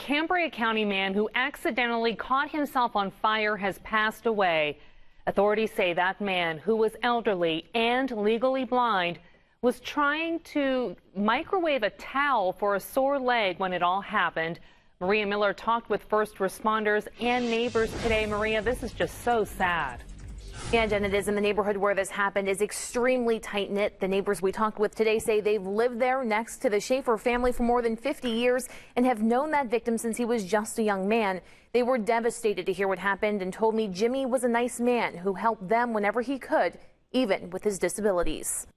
Cambria County man who accidentally caught himself on fire has passed away. Authorities say that man, who was elderly and legally blind, was trying to microwave a towel for a sore leg when it all happened. Maria Miller talked with first responders and neighbors today. Maria, this is just so sad. And it is in the neighborhood where this happened is extremely tight-knit. The neighbors we talked with today say they've lived there next to the Shaffer family for more than 50 years and have known that victim since he was just a young man. They were devastated to hear what happened and told me Jimmy was a nice man who helped them whenever he could, even with his disabilities.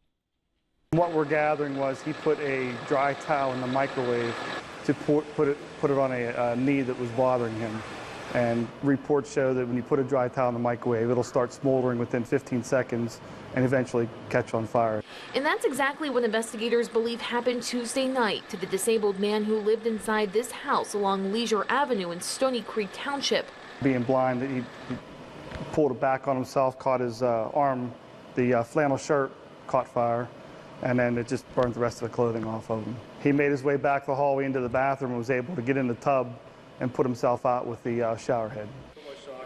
What we're gathering was he put a dry towel in the microwave to put it on a knee that was bothering him. And reports show that when you put a dry towel in the microwave, it'll start smoldering within 15 seconds and eventually catch on fire. And that's exactly what investigators believe happened Tuesday night to the disabled man who lived inside this house along Leisure Avenue in STONYCREEK Township. Being blind, he pulled it back on himself, caught his arm, the flannel shirt caught fire, and then it just burned the rest of the clothing off of him. He made his way back the hallway into the bathroom and was able to get in the tub and put himself out with the shower head.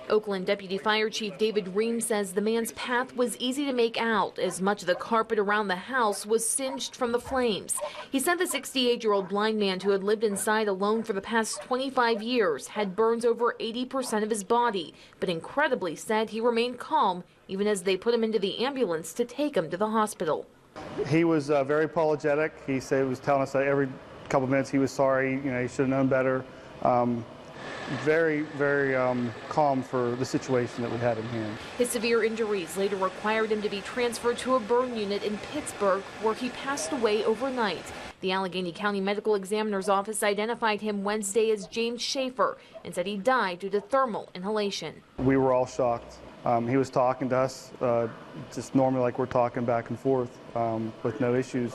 Oakland Deputy Fire Chief David Ream says the man's path was easy to make out as much of the carpet around the house was singed from the flames. He said the 68-year-old blind man who had lived inside alone for the past 25 years had burns over 80% of his body, but incredibly said he remained calm even as they put him into the ambulance to take him to the hospital. He was very apologetic. He said he was telling us that every couple minutes he was sorry, he should have known better. Very calm for the situation that we had in hand. His severe injuries later required him to be transferred to a burn unit in Pittsburgh, where he passed away overnight. The Allegheny County Medical Examiner's Office identified him Wednesday as James Shaffer and said he died due to thermal inhalation. We were all shocked. He was talking to us just normally like we're talking back and forth with no issues.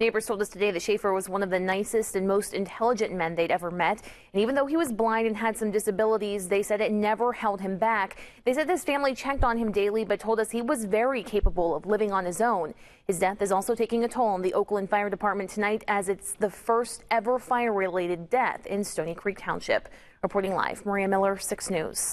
Neighbors told us today that Shaffer was one of the nicest and most intelligent men they'd ever met. And even though he was blind and had some disabilities, they said it never held him back. They said this family checked on him daily, but told us he was very capable of living on his own. His death is also taking a toll on the Oakland Fire Department tonight, as it's the first ever fire-related death in STONYCREEK Township. Reporting live, Maria Miller, 6 News.